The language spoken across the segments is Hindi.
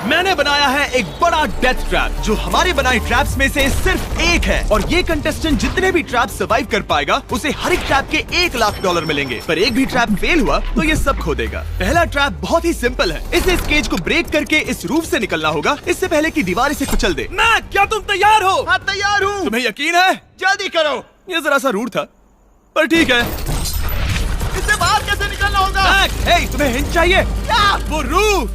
मैंने बनाया है एक बड़ा डेथ ट्रैप जो हमारे बनाए ट्रैप्स में से सिर्फ एक है, और ये कंटेस्टेंट जितने भी ट्रैप सर्वाइव कर पाएगा उसे हर एक ट्रैप के $1 लाख मिलेंगे। पर एक भी ट्रैप फेल हुआ तो ये सब खो देगा। पहला ट्रैप बहुत ही सिंपल है, इसे इस केज को ब्रेक करके इस रूफ से निकलना होगा इससे पहले कि दीवार इसे कुचल दे। मैक, क्या तुम तैयार हो? हाँ, तैयार हूँ। तुम्हें यकीन है? जल्दी करो। ये जरा सा रूड था पर ठीक है। इससे बाहर कैसे निकलना होगा? मैक, हे, तुम्हें हिंट चाहिए? क्या? वो रूफ।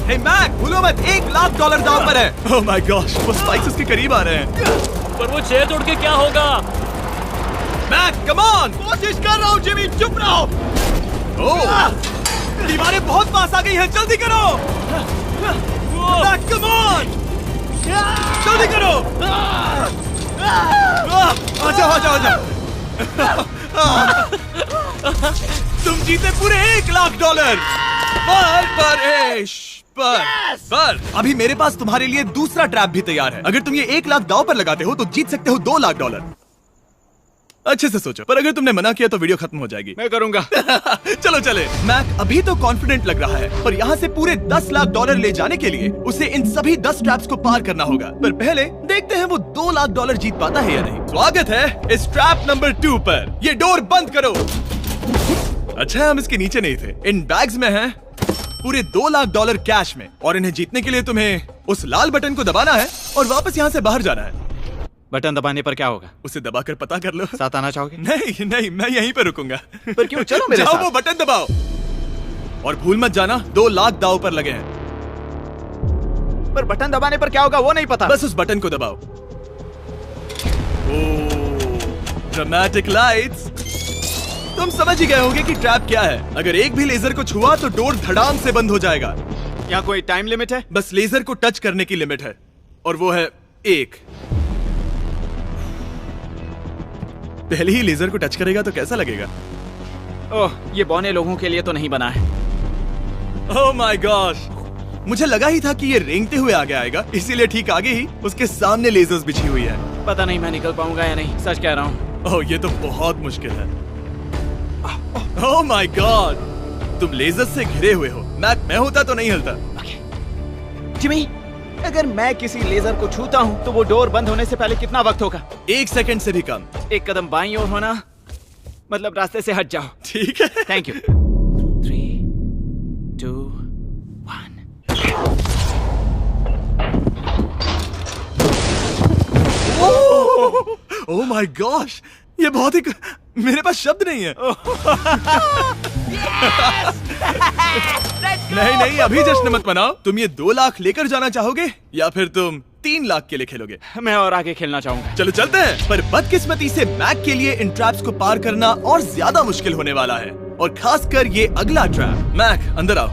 हे मैक, भूलो मत, $1 लाख दांव पर है। ओह माय गॉश, वो स्पाइक्स उसके करीब आ रहे हैं। पर वो चेयर तोड़ के क्या होगा? Mac, come on. कोशिश कर रहा हूँ जिमी, चुप रहो। ओह, दीवारें बहुत पास आ गई हैं, जल्दी करो। मैक, कम ऑन, जल्दी करो। आ जाओ। तुम जीते पूरे $1 लाख। पर अभी मेरे पास तुम्हारे लिए दूसरा ट्रैप भी तैयार है। अगर तुम ये $1 लाख दांव पर लगाते हो तो जीत सकते हो $2 लाख। अच्छे से सोचो, पर अगर तुमने मना किया तो वीडियो खत्म हो जाएगी। मैं करूंगा। चलो चले। मैक अभी तो कॉन्फिडेंट लग रहा है, पर यहाँ से पूरे $10 लाख ले जाने के लिए उसे इन सभी 10 ट्रैप्स को पार करना होगा। पर पहले देखते हैं वो $2 लाख जीत पाता है या नहीं। स्वागत है इस ट्रैप नंबर 2 पर। ये डोर बंद करो। अच्छा, हम इसके नीचे नहीं थे। इन बैग्स में है पूरे $2 लाख कैश में, और इन्हें जीतने के लिए तुम्हें उस लाल बटन को दबाना है और वापस यहाँ से बाहर जाना है। बटन दबाने पर क्या होगा? उसे दबाकर पता कर लो। साथ आना चाहोगे? नहीं, मैं यहीं पे रुकूंगा। पर क्यों? चलो मेरे जाओ, साथ। वो बटन दबाओ और भूल मत जाना $2 लाख दांव पर लगे हैं। पर बटन दबाने पर क्या होगा वो नहीं पता। बस उस बटन को दबाओ। Dramatic lights. तुम समझ ही गए होंगे कि ट्रैप क्या है। अगर एक भी लेजर को छुआ तो डोर धड़ाम से बंद हो जाएगा। यहाँ कोई टाइम लिमिट है? बस लेजर को टच करने की लिमिट है, और वो है 1। पहले ही लेजर को टच करेगा तो कैसा लगेगा? ओह, ये बौने लोगों के लिए तो नहीं बना है। ओह माय गॉश, मुझे लगा ही था कि ये रेंगते हुए आगे आएगा, इसीलिए ठीक आगे ही उसके सामने लेजर्स बिछी हुई है। पता नहीं मैं निकल पाऊंगा या नहीं, सच कह रहा हूँ। ओह, ये तो बहुत मुश्किल है। ओह माय गॉड, तुम लेजर से घिरे हुए हो। मैं होता तो नहीं हिलता। जिमी, अगर मैं किसी लेजर को छूता हूँ तो वो डोर बंद होने से पहले कितना वक्त होगा? 1 सेकंड से भी कम। एक कदम बाईं ओर होना, मतलब रास्ते से हट जाओ। ठीक है, thank you. 3, 2, 1। Oh my gosh, ये बहुत ही, मेरे पास शब्द नहीं है। नहीं, अभी जश्न मत मनाओ। तुम ये 2 लाख लेकर जाना चाहोगे या फिर तुम 3 लाख के लिए खेलोगे? मैं और आगे खेलना चाहूंगा। चलो चलते हैं। पर बदकिस्मती से मैक के लिए इन ट्रैप्स को पार करना और ज्यादा मुश्किल होने वाला है, और खासकर ये अगला ट्रैप। मैक, अंदर आओ।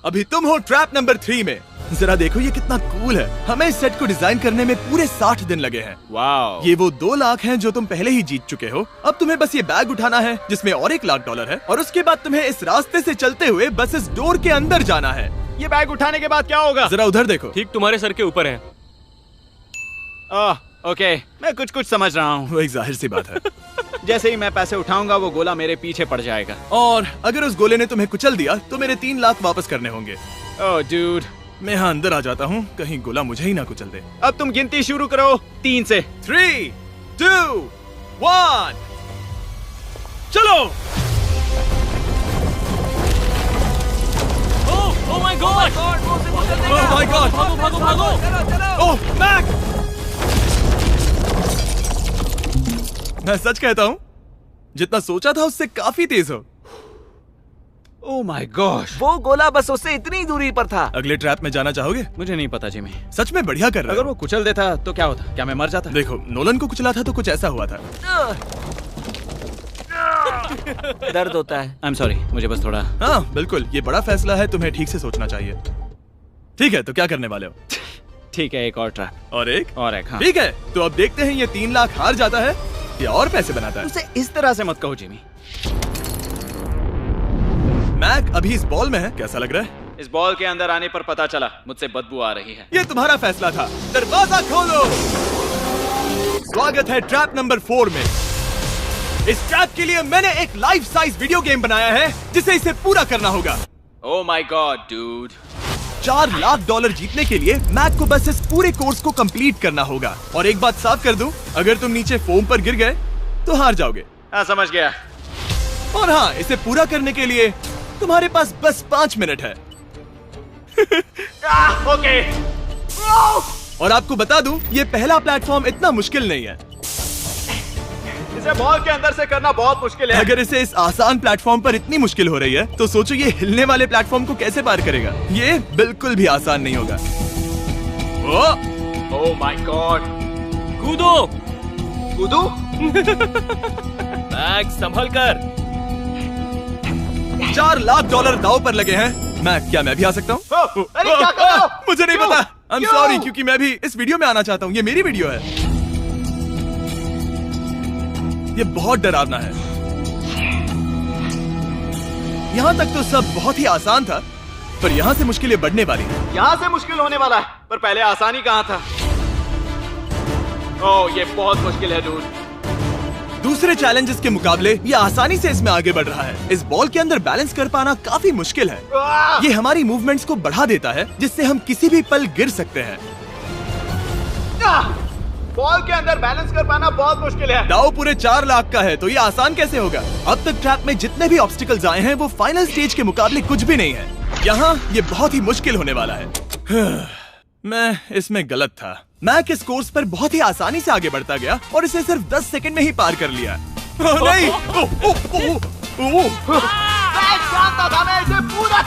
अभी तुम हो ट्रैप नंबर 3 में। जरा देखो ये कितना कूल है। हमें इस सेट को डिजाइन करने में पूरे 60 दिन लगे हैं। वाओ। ये वो 2 लाख हैं जो तुम पहले ही जीत चुके हो। अब तुम्हें बस ये बैग उठाना है जिसमें और $1 लाख है, और उसके बाद तुम्हें इस रास्ते से चलते हुए बस इस डोर के अंदर जाना है। ये बैग उठाने के बाद क्या होगा? जरा उधर देखो। ठीक तुम्हारे सर के ऊपर है। ओके, मैं कुछ समझ रहा हूँ। वही जाहिर सी बात है। जैसे ही मैं पैसे उठाऊंगा वो गोला मेरे पीछे पड़ जाएगा। और अगर उस गोले ने तुम्हें कुचल दिया तो मेरे 3 लाख वापस करने होंगे। ओह डूड, मैं यहाँ अंदर आ जाता हूँ, कहीं गोला मुझे ही ना कुचल दे। अब तुम गिनती शुरू करो 3 से। 3, 2, 1, चलो। Oh my God! Oh my God! भागो! ओह मैक! मैं सच कहता हूँ, जितना सोचा था उससे काफी तेज हो। ओह माय गॉश, वो गोला बस उससे इतनी दूरी पर था। अगले ट्रैप में जाना चाहोगे? मुझे नहीं पता जिमी। सच में बढ़िया कर रहे हो। अगर वो कुचल देता तो क्या होता? क्या मैं मर जाता? देखो, नोलन को कुचला था तो कुछ ऐसा हुआ था। दर्द होता है। आई एम सॉरी, मुझे बस थोड़ा। हाँ बिल्कुल, ये बड़ा फैसला है, तुम्हें ठीक से सोचना चाहिए। ठीक है, तो क्या करने वाले हो? ठीक है, एक और ट्रैप। और एक? हाँ। ठीक है, तो अब देखते हैं ये 3 लाख हार जाता है या और पैसे बनाता है। उसे इस तरह से मत कहो जिमी। मैक अभी इस बॉल में है, कैसा लग रहा है? इस बॉल के अंदर आने पर पता चला मुझसे बदबू आ रही है। ये तुम्हारा फैसला था। दरवाजा खोलो। स्वागत है ट्रैप नंबर 4 में। इस ट्रैप के लिए मैंने एक लाइफ साइज वीडियो गेम बनाया है जिसे इसे पूरा करना होगा। Oh my God dude. $4 lakh जीतने के लिए मैक को बस इस पूरे कोर्स को कंप्लीट करना होगा। और एक बात साफ कर दूं, अगर तुम नीचे फोम पर गिर गए तो हार जाओगे। हाँ समझ गया। और हाँ, इसे पूरा करने के लिए तुम्हारे पास बस 5 मिनट है। ओके। और आपको बता दूं, ये पहला प्लेटफॉर्म इतना मुश्किल नहीं है। इसे बॉल के अंदर से करना बहुत मुश्किल है। अगर इसे इस आसान प्लेटफॉर्म पर इतनी मुश्किल हो रही है तो सोचो ये हिलने वाले प्लेटफॉर्म को कैसे पार करेगा। ये बिल्कुल भी आसान नहीं होगा। Oh my God. कूदो। कूदू? मैक संभल कर। $4 लाख दाव पर लगे हैं। क्या मैं भी आ सकता हूँ? अरे क्या कर रहे हो? मुझे नहीं क्यों? पता। I'm क्यों? sorry, क्योंकि मैं भी इस वीडियो में आना चाहता हूँ। ये मेरी वीडियो है। ये बहुत डरावना है। यहाँ तक तो सब बहुत ही आसान था, पर यहाँ से मुश्किलें बढ़ने वाली हैं। यहाँ से मुश्किल होने वाला है, पर पहले आसानी कहाँ था? ओह ये बहुत मुश्किल है डूड। दूसरे चैलेंजेस के मुकाबले ये आसानी से इसमें आगे बढ़ रहा है। इस बॉल के अंदर बैलेंस कर पाना काफी मुश्किल है। ये हमारी मूवमेंट्स को बढ़ा देता है, जिससे हम किसी भी पल गिर सकते हैं। बॉल के अंदर बैलेंस कर पाना बहुत मुश्किल है। दाव पूरे 4 लाख का है, तो ये आसान कैसे होगा? अब तक ट्रैप में जितने भी ऑब्स्टिकल्स आए हैं वो फाइनल स्टेज के मुकाबले कुछ भी नहीं है। यहाँ ये बहुत ही मुश्किल होने वाला है। मैं इसमें गलत था। मैक इस कोर्स पर बहुत ही आसानी से आगे बढ़ता गया और इसे सिर्फ 10 सेकंड में ही पार कर लिया। नहीं!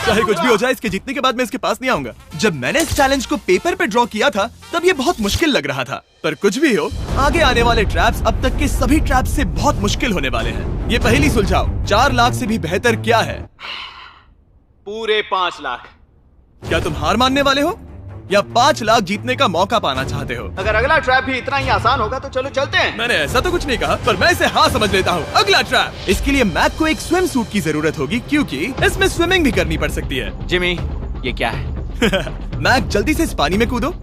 चाहे कुछ भी हो जाए, इसके जीतने के बाद मैं इसके पास नहीं आऊंगा। जब मैंने इस चैलेंज को पेपर पे ड्रॉ किया था तब ये बहुत मुश्किल लग रहा था, पर कुछ भी हो, आगे आने वाले ट्रैप्स अब तक के सभी ट्रैप्स से बहुत मुश्किल होने वाले हैं। ये पहेली सुलझाओ, 4 लाख से भी बेहतर क्या है? पूरे 5 लाख। क्या तुम हार मानने वाले हो या 5 लाख जीतने का मौका पाना चाहते हो? अगर अगला ट्रैप भी इतना ही आसान होगा तो चलो चलते हैं। मैंने ऐसा तो कुछ नहीं कहा, पर मैं इसे हाँ समझ लेता हूँ। अगला ट्रैप। इसके लिए मैक को एक स्विम सूट की जरूरत होगी, क्योंकि इसमें स्विमिंग भी करनी पड़ सकती है। जिमी ये क्या है? मैक जल्दी से इस पानी में कूदो।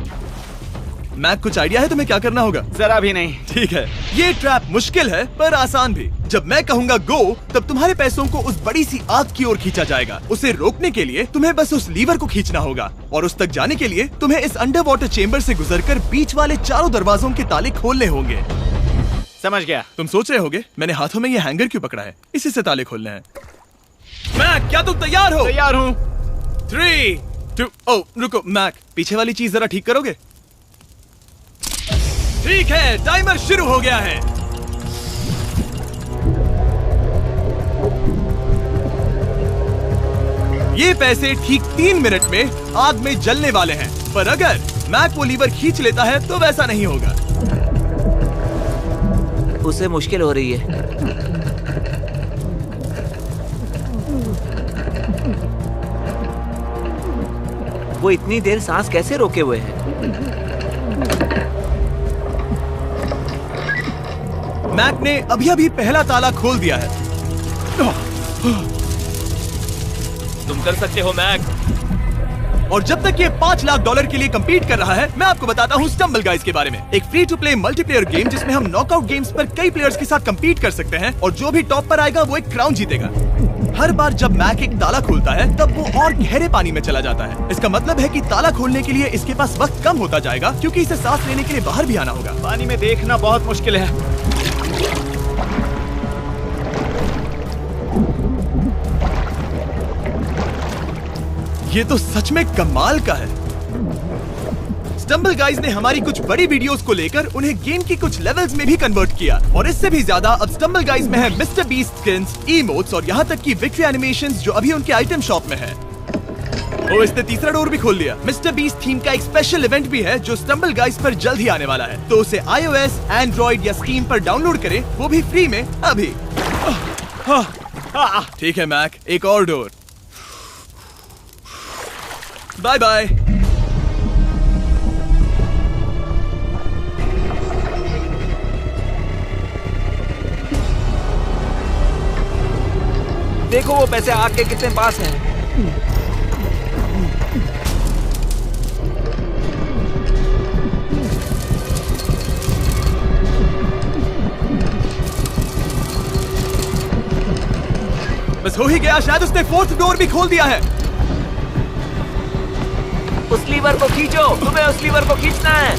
मैक कुछ आइडिया है तुम्हें क्या करना होगा? जरा भी नहीं। ठीक है, ये ट्रैप मुश्किल है पर आसान भी। जब मैं कहूँगा गो, तब तुम्हारे पैसों को उस बड़ी सी आग की ओर खींचा जाएगा। उसे रोकने के लिए तुम्हें बस उस लीवर को खींचना होगा, और उस तक जाने के लिए तुम्हें इस अंडर वाटर चेम्बर से गुजरकर बीच वाले चारों दरवाजों के ताले खोलने होंगे। समझ गया। तुम सोच रहे होगे मैंने हाथों में ये हैंगर क्यों पकड़ा है? इसी से ताले खोलने हैं। मैक क्या तुम तैयार हो? तैयार हूँ। 3, 2, ओह रुको मैक, पीछे वाली चीज जरा ठीक करोगे? ठीक है, टाइमर शुरू हो गया है। ये पैसे ठीक 3 मिनट में आग में जलने वाले हैं, पर अगर मैक वो लीवर खींच लेता है तो वैसा नहीं होगा। उसे मुश्किल हो रही है। वो इतनी देर सांस कैसे रोके हुए है? मैक ने अभी पहला ताला खोल दिया है। तुम कर सकते हो मैक। और जब तक ये $5 लाख के लिए compete कर रहा है, मैं आपको बताता हूँ स्टम्बल गाइज के बारे में। एक free to play multiplayer game जिसमें हम नॉकआउट गेम्स पर कई प्लेयर्स के साथ compete कर सकते हैं, और जो भी टॉप पर आएगा वो एक क्राउन जीतेगा। हर बार जब मैक एक ताला खोलता है तब वो और गहरे पानी में चला जाता है। इसका मतलब है कि ताला खोलने के लिए इसके पास वक्त कम होता जाएगा, क्योंकि इसे सांस लेने के लिए बाहर भी आना होगा। पानी में देखना बहुत मुश्किल है। ये तो सच में कमाल का है। स्टम्बल गाइज ने हमारी कुछ बड़ी वीडियोस को लेकर उन्हें गेम की कुछ लेवल्स में भी कन्वर्ट किया, और इससे भी ज्यादा अब स्टम्बल गाइज में है मिस्टर बीस्ट स्किन्स, इमोट्स और यहाँ तक की विक्ट्री एनिमेशंस जो अभी उनके आइटम शॉप में है। ओ, इसने तीसरा डोर भी खोल लिया। मिस्टर बीस्ट थीम का एक स्पेशल इवेंट भी है जो स्टम्बल गाइज पर जल्द ही आने वाला है, तो उसे iOS, Android या Steam पर डाउनलोड करें, वो भी फ्री में अभी। ठीक है मैक, एक और डोर। Bye bye. देखो वो पैसे आग के कितने पास हैं। बस हो ही गया, शायद उसने फोर्थ डोर भी खोल दिया है। उस लीवर को खींचो, तुम्हें उस लीवर को खींचना है।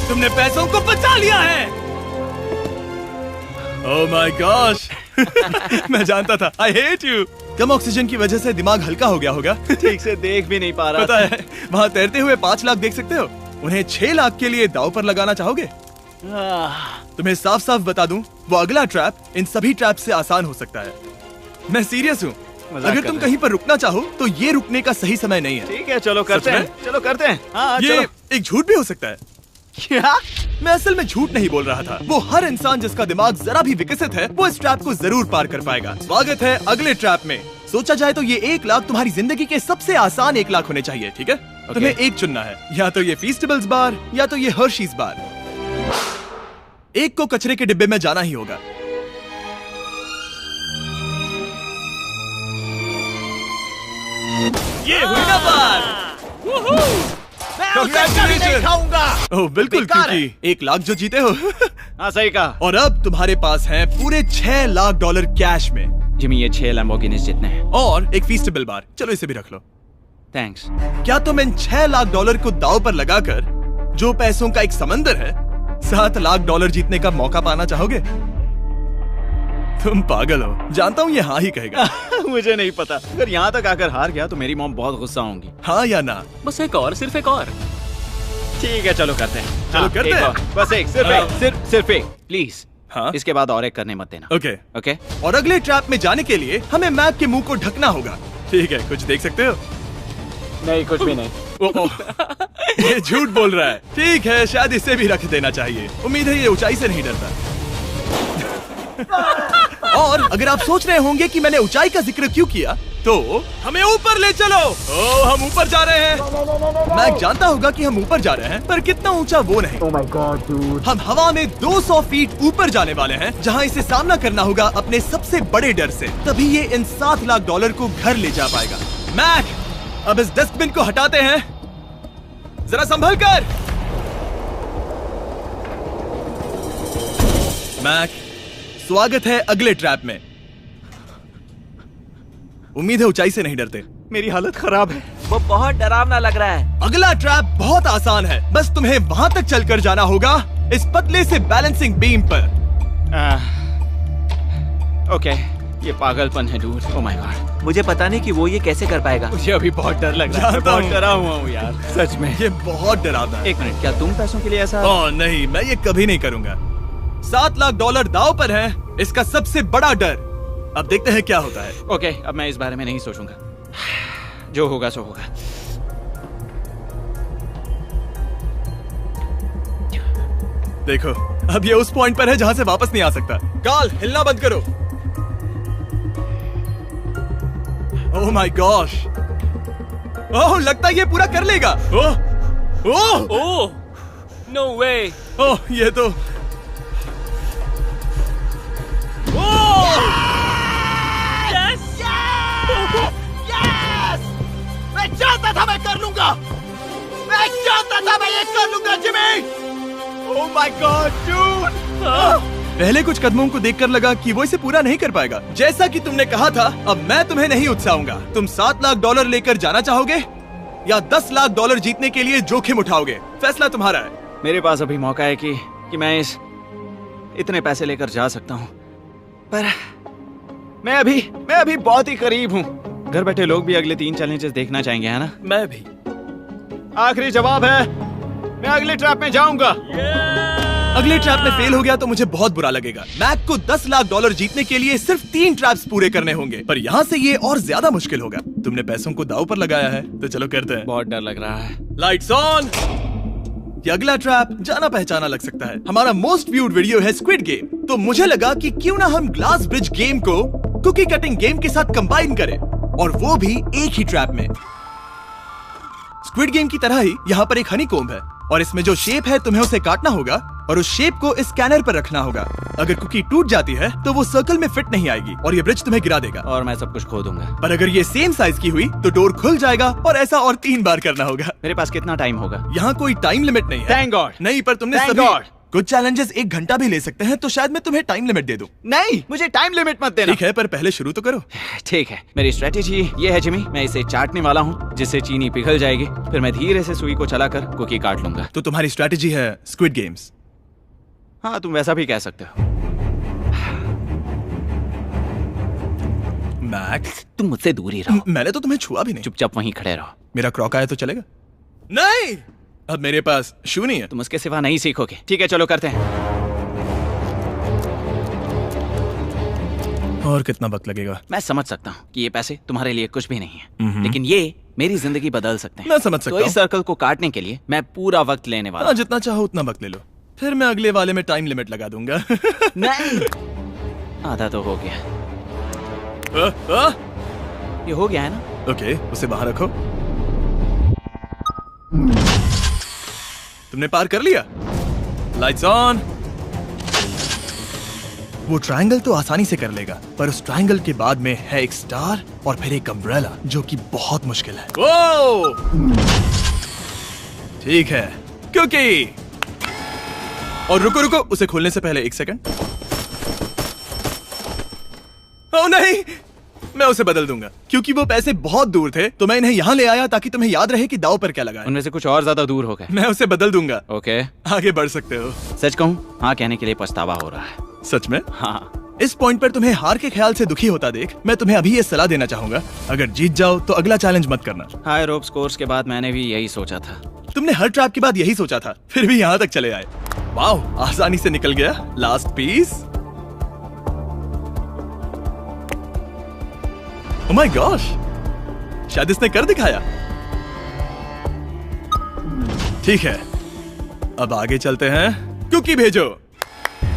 तुमने पैसों को बचा लिया है। ओह माय गॉश। मैं जानता था। I hate you. Come oxygen की वजह से दिमाग हल्का हो गया होगा। ठीक से देख भी नहीं पा रहा पता है, वहाँ तैरते हुए 5 लाख देख सकते हो। उन्हें 6 लाख के लिए दांव पर लगाना चाहोगे? तुम्हें साफ साफ बता दूं, वो अगला ट्रैप इन सभी ट्रैप से आसान हो सकता है। मैं सीरियस हूँ। अगर तुम कहीं पर रुकना चाहो तो ये रुकने का सही समय नहीं है। ठीक है, चलो करते हैं, चलो करते हैं। हाँ, ये चलो। एक झूठ भी हो सकता है। क्या? मैं असल में झूठ नहीं बोल रहा था। वो हर इंसान जिसका दिमाग जरा भी विकसित है, वो इस ट्रैप को जरूर पार कर पाएगा। स्वागत है अगले ट्रैप में। सोचा जाए तो ये 1 लाख तुम्हारी जिंदगी के सबसे आसान 1 लाख होने चाहिए, ठीक है? तुम्हें एक चुनना है, या तो ये फीस्टेबल्स बार या तो ये हर्शीज बार। एक को कचरे के डिब्बे में जाना ही होगा। ये हुई ना बात। नहीं खाऊंगा। ओह बिल्कुल, बेकार क्योंकि 1 लाख जो जीते हो। हाँ, सही कहा। और अब तुम्हारे पास है पूरे $6 लाख कैश में। जिमी, ये 6 लैम्बोर्गिनीज जितने हैं। और एक फीस्टेबल बार। चलो इसे भी रख लो। थैंक्स। क्या तुम इन $6 लाख को दांव पर लगाकर, जो पैसों का एक समंदर है, $7 लाख जीतने का मौका पाना चाहोगे? तुम पागल हो, जानता हूँ ये हाँ ही कहेगा। मुझे नहीं पता। अगर यहाँ तक आकर हार गया तो मेरी मॉम बहुत गुस्सा होंगी। हाँ या ना? बस एक और, सिर्फ एक और। ठीक है, चलो करते हैं। चलो करते एक हैं। और, बस एक, सिर्फ एक, प्लीज। हाँ? इसके बाद और एक करने मत देना। ओके। ओके। और अगले ट्रैप में जाने के लिए हमें मैप के मुंह को ढकना होगा। ठीक है, कुछ देख सकते हो? नहीं, कुछ भी नहीं। ये झूठ बोल रहा है। ठीक है, शायद इसे भी रख देना चाहिए। उम्मीद है ये ऊंचाई से नहीं डरता। और अगर आप सोच रहे होंगे कि मैंने ऊंचाई का जिक्र क्यों किया, तो हमें ऊपर ले चलो। ओह, हम ऊपर जा रहे हैं। मैं जानता होगा कि हम ऊपर जा रहे हैं, पर कितना ऊंचा वो नहीं। Oh my God, dude. हम हवा में 200 फीट ऊपर जाने वाले हैं, जहां इसे सामना करना होगा अपने सबसे बड़े डर से। तभी ये इन $7 लाख को घर ले जा पाएगा। मैक, अब इस डस्टबिन को हटाते हैं। जरा संभल कर। मैक, स्वागत है अगले ट्रैप में। उम्मीद है ऊंचाई से नहीं डरते। मेरी हालत खराब है। वो बहुत डरावना लग रहा है। अगला ट्रैप बहुत आसान है, बस तुम्हें वहां तक चलकर जाना होगा, इस पतले से बैलेंसिंग बीम पर। ओके, ये पागलपन है डूड। Oh my God. मुझे पता नहीं कि वो ये कैसे कर पाएगा। मुझे अभी बहुत डर लग रहा है। जानता बहुत हूँ। डरा हुआ हूँ यार, सच में। ये बहुत डरावना है। एक मिनट, क्या तुम पैसों के लिए ऐसा? ओह नहीं, मैं ये कभी नहीं करूंगा। $7 लाख दांव पर है, इसका सबसे बड़ा डर। अब देखते हैं क्या होता है। ओके, अब मैं इस बारे में नहीं सोचूंगा। जो होगा सो होगा। देखो, अब ये उस पॉइंट पर है जहां से वापस नहीं आ सकता। कार्ल, हिलना बंद करो। ओह माय गॉश। ओह, लगता है ये पूरा कर लेगा। ओह ओह ओह, नो वे। ओह, ये तो मैं जानता था मैं कर लूंगा। मैं जानता था मैं ये कर लूंगा Jimmy. Oh my God dude. पहले कुछ कदमों को देखकर लगा कि वो इसे पूरा नहीं कर पाएगा। जैसा कि तुमने कहा था, अब मैं तुम्हें नहीं उकसाऊंगा। तुम $7 लाख लेकर जाना चाहोगे या $10 लाख जीतने के लिए जोखिम उठाओगे? फैसला तुम्हारा है। मेरे पास अभी मौका है कि मैं इतने पैसे लेकर जा सकता हूँ, पर मैं अभी बहुत ही करीब हूँ। घर बैठे लोग भी अगले 3 चैलेंजेस देखना चाहेंगे, है ना? मैं भी। आखिरी जवाब है, मैं अगले ट्रैप में जाऊंगा। अगले ट्रैप में फेल हो गया तो मुझे बहुत बुरा लगेगा। मैक को $10 लाख जीतने के लिए सिर्फ 3 ट्रैप्स पूरे करने होंगे, पर यहाँ से ये और ज्यादा मुश्किल होगा। तुमने पैसों को दांव पर लगाया है, तो चलो करते हैं। बहुत डर लग रहा है। Lights on. ये अगला ट्रैप जाना पहचाना लग सकता है। हमारा मोस्ट व्यूड वीडियो है स्क्विड गेम, तो मुझे लगा कि क्यों ना हम ग्लास ब्रिज गेम को कुकी कटिंग गेम के साथ कंबाइन करें, और वो भी एक ही ट्रैप में। स्क्विड गेम की तरह ही यहाँ पर एक हनीकॉम्ब है, और इसमें जो शेप है तुम्हें उसे काटना होगा और उस शेप को इस स्कैनर पर रखना होगा। अगर कुकी टूट जाती है तो वो सर्कल में फिट नहीं आएगी और ये ब्रिज तुम्हें गिरा देगा, और मैं सब कुछ खो दूंगा। पर अगर ये सेम साइज की हुई तो डोर खुल जाएगा, और ऐसा और 3 बार करना होगा। मेरे पास कितना टाइम होगा? यहाँ कोई टाइम लिमिट नहीं है। Thank God. नहीं, पर तुमने Thank सभी God. कुछ चैलेंजेस 1 घंटा भी ले सकते हैं, तो शायद मैं तुम्हें टाइम लिमिट दे दूं। नहीं, मुझे टाइम लिमिट मत देना। ठीक है, पर पहले शुरू तो करो। ठीक है, मेरी स्ट्रेटेजी ये है जिमी, मैं इसे चाटने वाला हूँ जिससे चीनी पिघल जाएगी, फिर मैं धीरे से सुई को चलाकर कुकी काट लूंगा। तो तुम्हारी स्ट्रेटेजी है स्क्विड गेम्स? हाँ, तुम वैसा भी कह सकते हो। मैक, तुम मुझसे दूर ही रहो। मैंने तो तुम्हें छुआ भी नहीं। चुपचाप वहीं खड़े रहो। मेरा क्रॉक आया तो चलेगा? नहीं, अब मेरे पास शू नहीं है। तुम उसके सिवा नहीं सीखोगे। ठीक है, चलो करते हैं। और कितना वक्त लगेगा? मैं समझ सकता हूँ कि ये पैसे तुम्हारे लिए कुछ भी नहीं है, लेकिन ये मेरी जिंदगी बदल सकते हैं। मैं समझ सकता तो हूँ। इस सर्कल को काटने के लिए मैं पूरा वक्त लेने वाला हूँ। जितना चाहो उतना वक्त ले लो, फिर मैं अगले वाले में टाइम लिमिट लगा दूंगा। नहीं, आधा तो हो गया। ये हो गया है ना? ओके, उसे बाहर रखो। तुमने पार कर लिया। Lights on. वो ट्रायंगल तो आसानी से कर लेगा, पर उस ट्रायंगल के बाद में है एक स्टार और फिर एक अम्ब्रेला, जो कि बहुत मुश्किल है। ओ! ठीक है, क्योंकि और रुको रुको, उसे खोलने से पहले 1 सेकंड। ओह नहीं, मैं उसे बदल दूंगा, क्योंकि वो पैसे बहुत दूर थे, तो मैं इन्हें यहाँ ले आया ताकि तुम्हें याद रहे कि दाव पर क्या लगा है। उनमें से कुछ और ज्यादा दूर हो गए। मैं उसे बदल दूंगा। ओके, आगे बढ़ सकते हो। सच कहूँ, हाँ कहने के लिए पछतावा हो रहा है। सच में? हाँ। इस पॉइंट पर तुम्हें हार के ख्याल से दुखी होता देख, मैं तुम्हें अभी ये सलाह देना चाहूंगा, अगर जीत जाओ तो अगला चैलेंज मत करना। हाई रोप स्कोर्स के बाद मैंने भी यही सोचा था। तुमने हर ट्रैप के बाद यही सोचा था, फिर भी यहाँ तक चले आए। वाह, आसानी से निकल गया। Last piece. Oh my gosh, शायद इसने कर दिखाया। ठीक है, अब आगे चलते हैं। कुकी भेजो।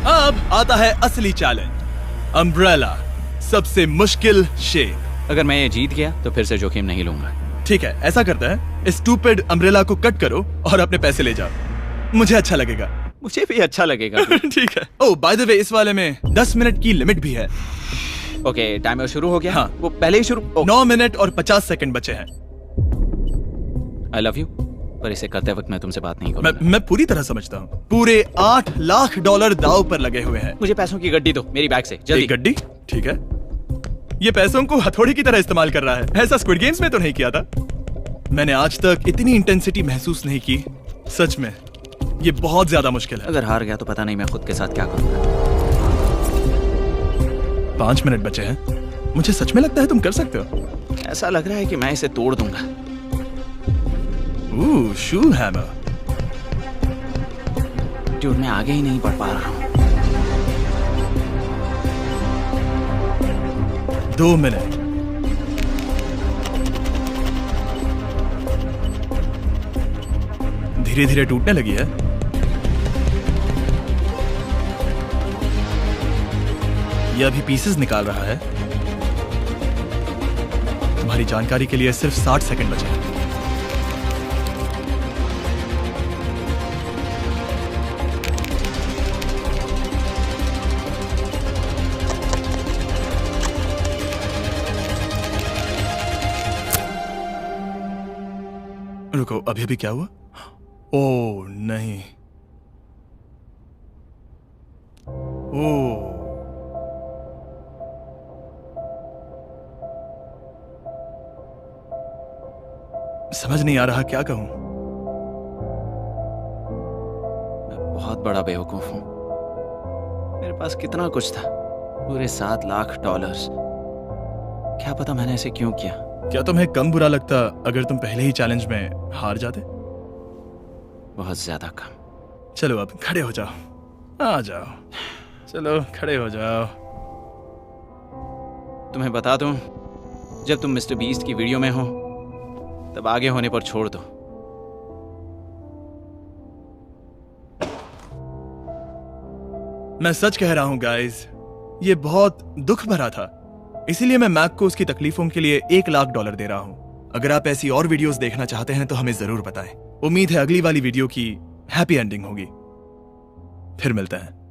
अब आता है असली चैलेंज, अम्ब्रेला, सबसे मुश्किल शेप। अगर मैं ये जीत गया तो फिर से जोखिम नहीं लूंगा। ठीक है, ऐसा करते हैं, इस स्टूपिड अम्ब्रेला को कट करो और अपने पैसे ले जाओ। मुझे अच्छा लगेगा। मुझे भी अच्छा लगेगा। ठीक है। ओह बाय द वे, इस वाले में 10 मिनट की लिमिट भी है। ओके, टाइमर शुरू हो गया। हाँ। वो पहले ही शुरू। 9 मिनट और 50 सेकंड बचे हैं। आई लव यू, पर इसे करते वक्त मैं तुमसे बात नहीं मैं करूंगा। पूरी तरह समझता हूँ। पूरे $8 लाख दाव पर लगे हुए हैं। मुझे पैसों की गड्डी दो मेरी बैग से, जल्दी। एक गड्डी? ठीक है। ये पैसों को हथौड़ी की तरह इस्तेमाल कर रहा है। ऐसा स्क्विड गेम्स में तो नहीं किया था। मैंने आज तक इतनी इंटेंसिटी महसूस नहीं की। सच में ये बहुत ज्यादा मुश्किल है। अगर हार गया तो पता नहीं मैं खुद के साथ क्या करूंगा। 5 मिनट बचे हैं। मुझे सच में लगता है तुम कर सकते हो। ऐसा लग रहा है कि मैं इसे तोड़ दूंगा। शू हैमर। ड्यूड, मैं आगे ही नहीं बढ़ पा रहा हूँ। 2 मिनट। धीरे धीरे टूटने लगी है। ये अभी पीसेस निकाल रहा है। तुम्हारी जानकारी के लिए सिर्फ 60 सेकंड बचे हैं। रुको, अभी अभी क्या हुआ? ओह नहीं। ओह, समझ नहीं आ रहा क्या कहूं। मैं बहुत बड़ा बेवकूफ हूँ। मेरे पास कितना कुछ था, पूरे $7 लाख। क्या पता मैंने ऐसे क्यों किया। क्या तुम्हें कम बुरा लगता अगर तुम पहले ही चैलेंज में हार जाते? बहुत ज्यादा कम। चलो अब खड़े हो जाओ, आ जाओ। चलो खड़े हो जाओ। तुम्हें बता दूं, जब तुम मिस्टर बीस्ट की वीडियो में हो तब आगे होने पर छोड़ दो। मैं सच कह रहा हूं गाइस, ये बहुत दुख भरा था। इसीलिए मैं मैक को उसकी तकलीफों के लिए $1 लाख दे रहा हूं। अगर आप ऐसी और वीडियोस देखना चाहते हैं तो हमें जरूर बताएं। उम्मीद है अगली वाली वीडियो की हैप्पी एंडिंग होगी। फिर मिलते हैं।